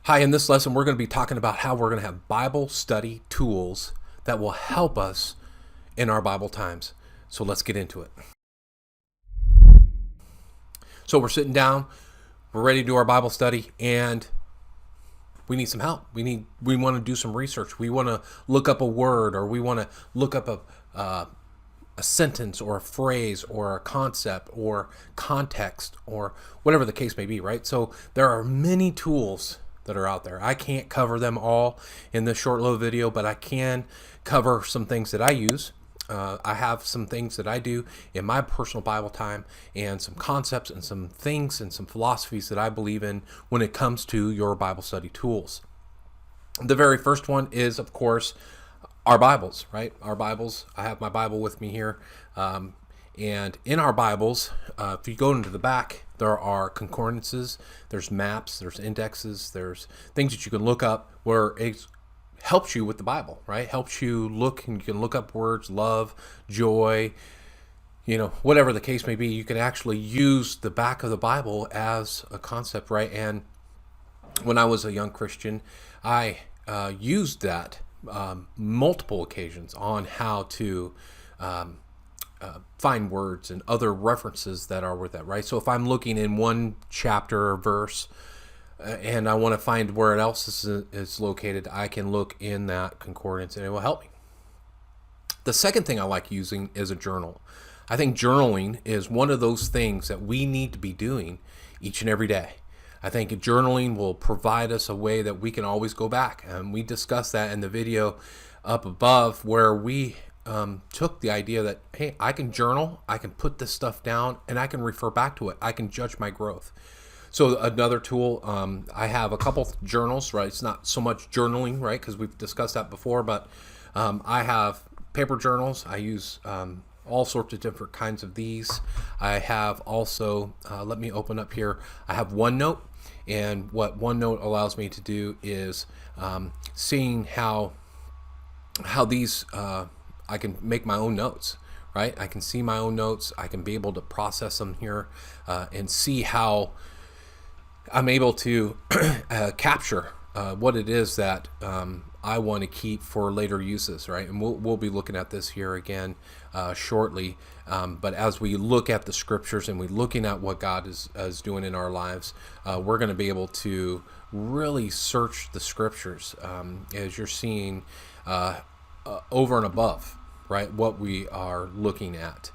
Hi, in this lesson, we're going to be talking about how we're going to have Bible study tools that will help us in our Bible times. So let's get into it. So we're sitting down, we're ready to do our Bible study, and we need some help. We want to do some research. We want to look up a word, or we want to look up a sentence or a phrase or a concept or context or whatever the case may be, right? So there are many tools that are out there. I can't cover them all in this short little video, but I can cover some things that I use. I have some things that I do in my personal Bible time and some concepts and some things and some philosophies that I believe in when it comes to your Bible study tools. The very first one is, of course, our Bibles, right? Our Bibles. I have my Bible with me here. And in our Bibles, if you go into the back, there are concordances, there's maps, there's indexes, there's things that you can look up where it helps you with the Bible, right? Helps you look, and you can look up words, love, joy, whatever the case may be. You can actually use the back of the Bible as a concept, right? And when I was a young Christian, I used that multiple occasions on how to find words and other references that are with that, right? So if I'm looking in one chapter or verse and I want to find where else is located, I can look in that concordance and it will help me. The second thing I like using is a journal. I think journaling is one of those things that we need to be doing each and every day. I think journaling will provide us a way that we can always go back. And we discussed that in the video up above where we took the idea that, hey, I can journal, I can put this stuff down, and I can refer back to it. I can judge my growth. So another tool, I have a couple journals, right? It's not so much journaling, right? Because we've discussed that before, but I have paper journals. I use all sorts of different kinds of these. I have also, let me open up here. I have OneNote, and what OneNote allows me to do is seeing how these, I can make my own notes, right? I can see my own notes. I can be able to process them here and see how I'm able to capture what it is that I want to keep for later uses, right? And we'll be looking at this here again shortly. But as we look at the scriptures and we're looking at what God is doing in our lives, we're going to be able to really search the scriptures as you're seeing over and above, right, what we are looking at.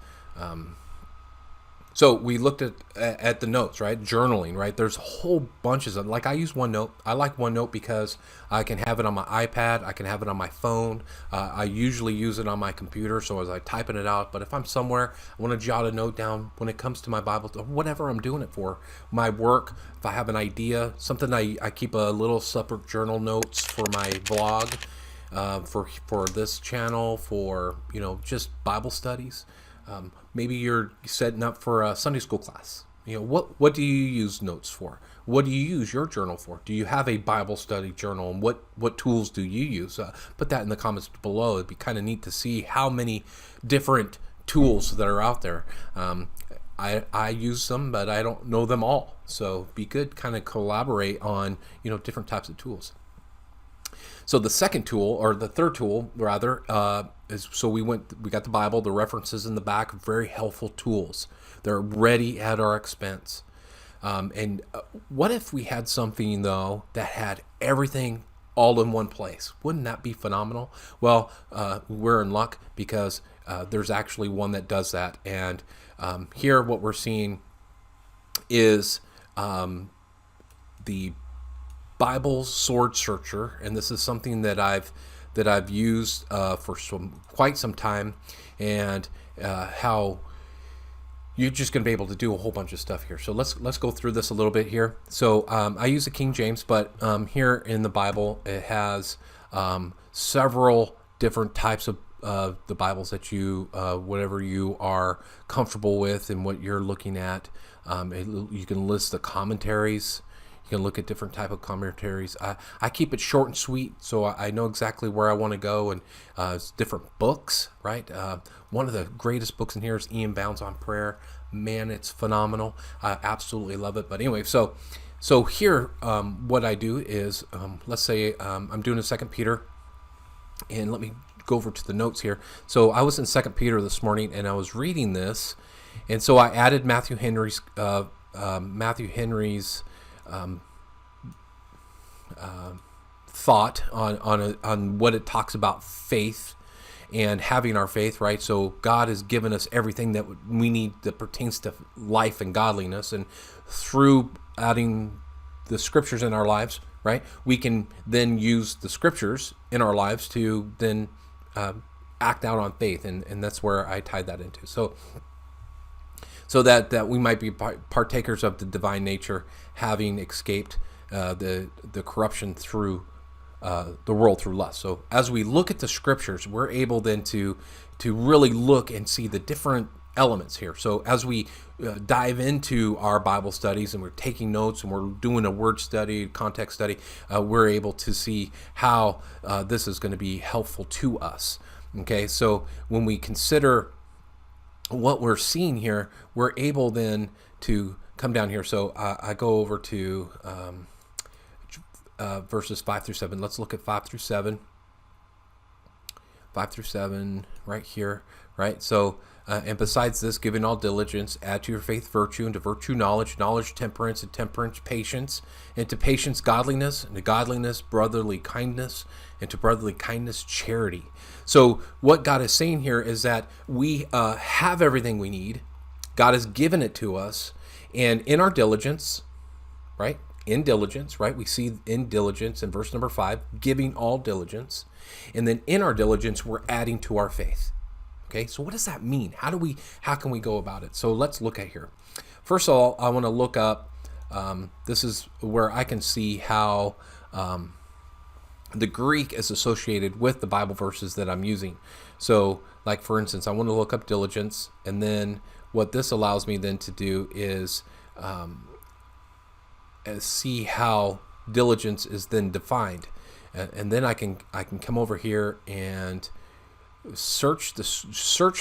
So we looked at the notes, right? Journaling, right? There's whole bunches of, like, I use OneNote. I like OneNote because I can have it on my iPad. I can have it on my phone. I usually use it on my computer, so as I typing it out. But if I'm somewhere, I want to jot a note down when it comes to my Bible, or whatever I'm doing it for, my work. If I have an idea, something, I keep a little separate journal notes for my blog, for this channel, for just Bible studies. Maybe you're setting up for a Sunday school class. What do you use notes for? What do you use your journal for? Do you have a Bible study journal, and what tools do you use? Put that in the comments below. It'd be kind of neat to see how many different tools that are out there. I use some, but I don't know them all. So it'd be good kind of collaborate on different types of tools. So the second tool, or the third tool rather, is, so we got the Bible, the references in the back, very helpful tools. They're ready at our expense. And what if we had something though that had everything all in one place? Wouldn't that be phenomenal? Well, we're in luck because there's actually one that does that. And here what we're seeing is the Bible Sword Searcher, and this is something that I've used for quite some time, and how you're just going to be able to do a whole bunch of stuff here. So let's go through this a little bit here. So I use the King James, but here in the Bible it has several different types of the Bibles that you whatever you are comfortable with and what you're looking at. You can list the commentaries. You can look at different type of commentaries. I keep it short and sweet, so I know exactly where I want to go, and it's different books, right? One of the greatest books in here is Ian Bounds on Prayer. Man, it's phenomenal. I absolutely love it. But anyway, so So here, what I do is, let's say I'm doing a Second Peter, and let me go over to the notes here. So I was in Second Peter this morning, and I was reading this, and so I added Matthew Henry's thought on what it talks about faith and having our faith, right? So God has given us everything that we need that pertains to life and godliness, and through adding the scriptures in our lives, right, we can then use the scriptures in our lives to then act out on faith, and that's where I tied that into. So that we might be partakers of the divine nature, having escaped the corruption through the world through lust. So as we look at the scriptures, we're able then to really look and see the different elements here. So as we dive into our Bible studies, and we're taking notes, and we're doing a word study, context study, we're able to see how this is going to be helpful to us. Okay, so when we consider what we're seeing here, we're able then to come down here. So I go over to verses 5 through 7. Let's look at 5 through 7. 5 through 7 right here, right? So, and besides this, giving all diligence, add to your faith virtue, and to virtue knowledge, knowledge temperance, and temperance patience, and to patience godliness, and to godliness brotherly kindness, and to brotherly kindness charity. So what God is saying here is that we have everything we need. God has given it to us, and in our diligence, right? In diligence, right? We see in diligence in verse number 5, giving all diligence. And then in our diligence, we're adding to our faith. Okay, so what does that mean? How can we go about it? So let's look at here. First of all, I want to look up, this is where I can see how the Greek is associated with the Bible verses that I'm using. So like, for instance, I want to look up diligence, and then what this allows me then to do is see how diligence is then defined, and then I can come over here and search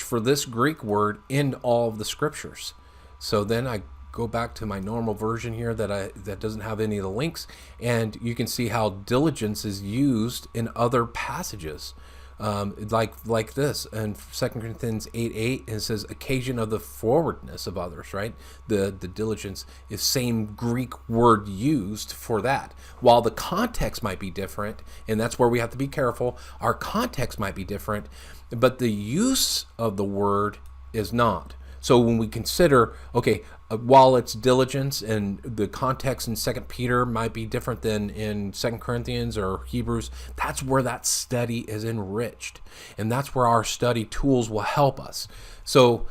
for this Greek word in all of the scriptures. So then I go back to my normal version here that doesn't have any of the links, and you can see how diligence is used in other passages. Like this in 2 Corinthians 8:8, it says occasion of the forwardness of others, right? The diligence is same Greek word used for that. While the context might be different, and that's where we have to be careful, our context might be different, but the use of the word is not. So when we consider, okay, while it's diligence, and the context in 2 Peter might be different than in 2 Corinthians or Hebrews, that's where that study is enriched. And that's where our study tools will help us. So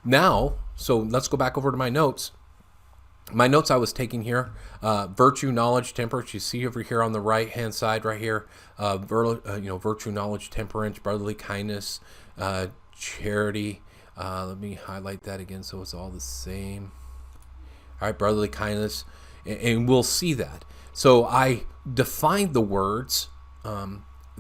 let's go back over to my notes. My notes I was taking here, virtue, knowledge, temperance. You see over here on the right-hand side right here, virtue, knowledge, temperance, brotherly kindness, charity. Let me highlight that again so it's all the same. All right, brotherly kindness, and we'll see that. So I defined the words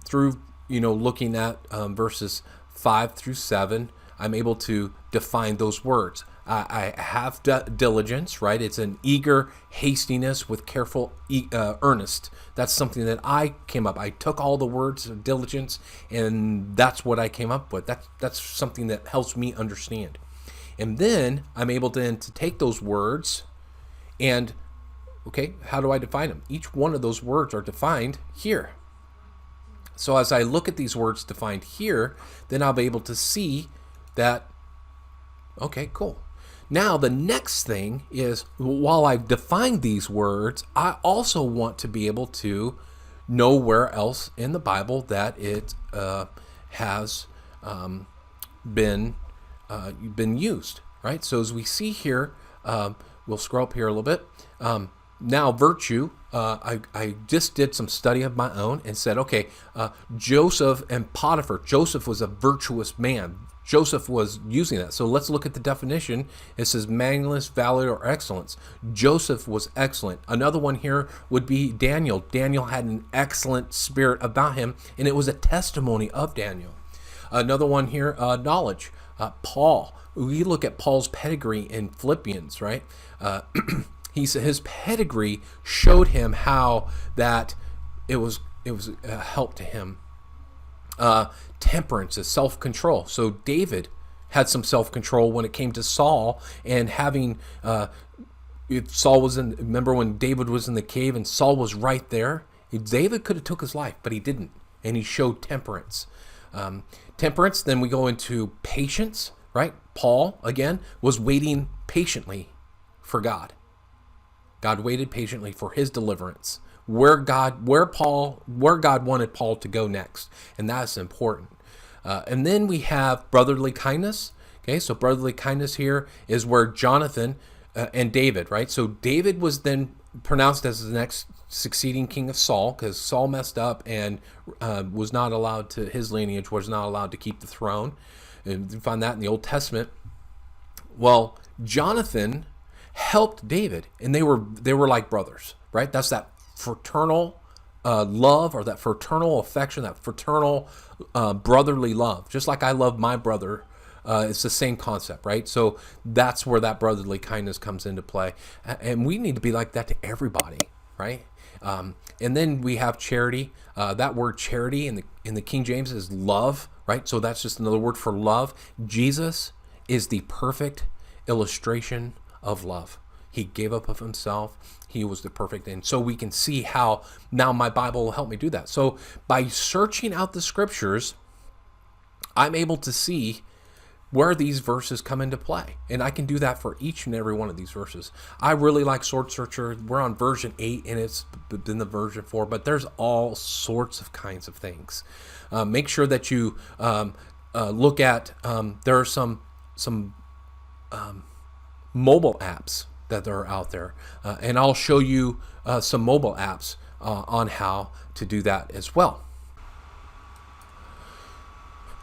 through, looking at verses 5 through 7. I'm able to define those words. I have diligence, right? It's an eager hastiness with careful earnest. That's something that I came up. I took all the words of diligence, and that's what I came up with. That's something that helps me understand. And then I'm able to take those words and, okay, how do I define them? Each one of those words are defined here. So as I look at these words defined here, then I'll be able to see that, okay, cool. Now the next thing is, while I've defined these words, I also want to be able to know where else in the Bible that it has been used, right? So as we see here, we'll scroll up here a little bit. Now virtue, I just did some study of my own and said, okay, Joseph and Potiphar. Joseph was a virtuous man. Joseph was using that. So let's look at the definition. It says magnanimous, valor, or excellence. Joseph was excellent. Another one here would be Daniel. Daniel had an excellent spirit about him, and it was a testimony of Daniel. Another one here, knowledge. Paul. We look at Paul's pedigree in Philippians, right? his pedigree showed him how that it was a help to him. Temperance is self-control. So David had some self-control when it came to Saul, and having if Saul was in, remember when David was in the cave and Saul was right there, David could have took his life, but he didn't, and he showed temperance. Temperance. Then we go into patience, right? Paul again was waiting patiently for God. God waited patiently for his deliverance, where God wanted Paul to go next, and that's important. And then we have brotherly kindness. Okay, so brotherly kindness here is where Jonathan and David, right? So David was then pronounced as the next succeeding king of Saul, because Saul messed up and was not allowed to, his lineage was not allowed to keep the throne. And you find that in the Old Testament. Well, Jonathan helped David, and they were like brothers, right? That's that fraternal love, or that fraternal affection, that fraternal brotherly love. Just like I love my brother, it's the same concept, right? So that's where that brotherly kindness comes into play, and we need to be like that to everybody, right? And then we have charity. That word charity in the King James is love, right? So that's just another word for love. Jesus is the perfect illustration of love. He gave up of himself. He was the perfect. And so we can see how now my Bible will help me do that. So by searching out the scriptures, I'm able to see where these verses come into play. And I can do that for each and every one of these verses. I really like Sword Searcher. We're on version 8 and it's in the version 4, but there's all sorts of kinds of things. Make sure that you look at, there are some mobile apps that are out there. And I'll show you some mobile apps on how to do that as well.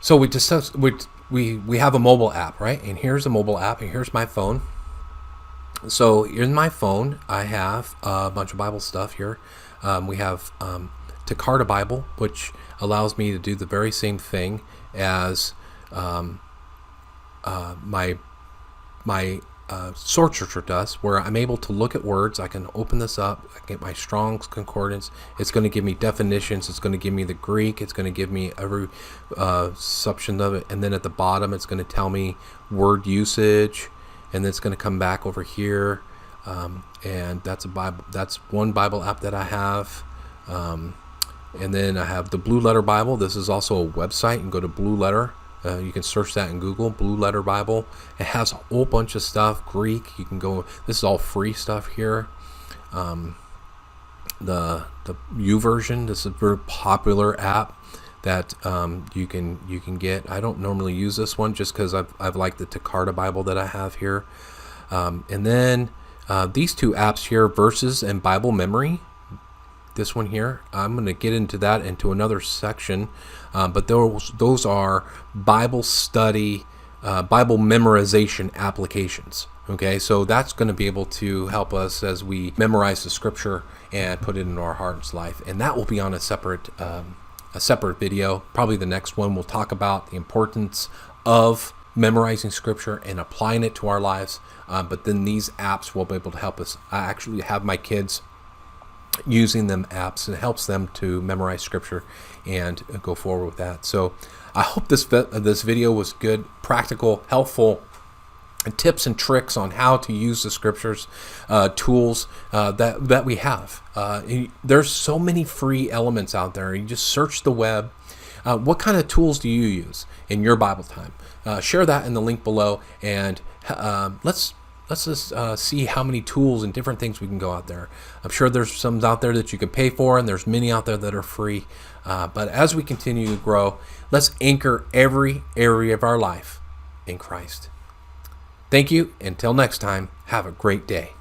So we have a mobile app, right? And here's a mobile app, and here's my phone. So in my phone, I have a bunch of Bible stuff here. We have Takarta Bible, which allows me to do the very same thing as my Sword Searcher does, where I'm able to look at words. I can open this up, I get my Strong's Concordance. It's going to give me definitions. It's going to give me the Greek. It's going to give me every subsection of it. And then at the bottom, it's going to tell me word usage. And then it's going to come back over here. And that's a Bible. That's one Bible app that I have. And then I have the Blue Letter Bible. This is also a website. You can go to Blue Letter. You can search that in Google, Blue Letter Bible. It has a whole bunch of stuff, Greek. You can go, this is all free stuff here. The YouVersion, this is a very popular app that you can get. I don't normally use this one just because I've liked the Takarta Bible that I have here. And then these two apps here, Verses and Bible Memory. This one here, I'm going to get into that into another section, but those are Bible study, Bible memorization applications. Okay, so that's going to be able to help us as we memorize the scripture and put it into our heart's life, and that will be on a separate video. Probably the next one we'll talk about the importance of memorizing scripture and applying it to our lives. But then these apps will be able to help us. I actually have my kids using them apps, and it helps them to memorize scripture and go forward with that. So I hope this video was good, practical, helpful, and tips and tricks on how to use the scriptures, tools that we have. There's so many free elements out there. You just search the web. What kind of tools do you use in your Bible time? Share that in the link below, and let's just see how many tools and different things we can go out there. I'm sure there's some out there that you can pay for, and there's many out there that are free. But as we continue to grow, let's anchor every area of our life in Christ. Thank you. Until next time, have a great day.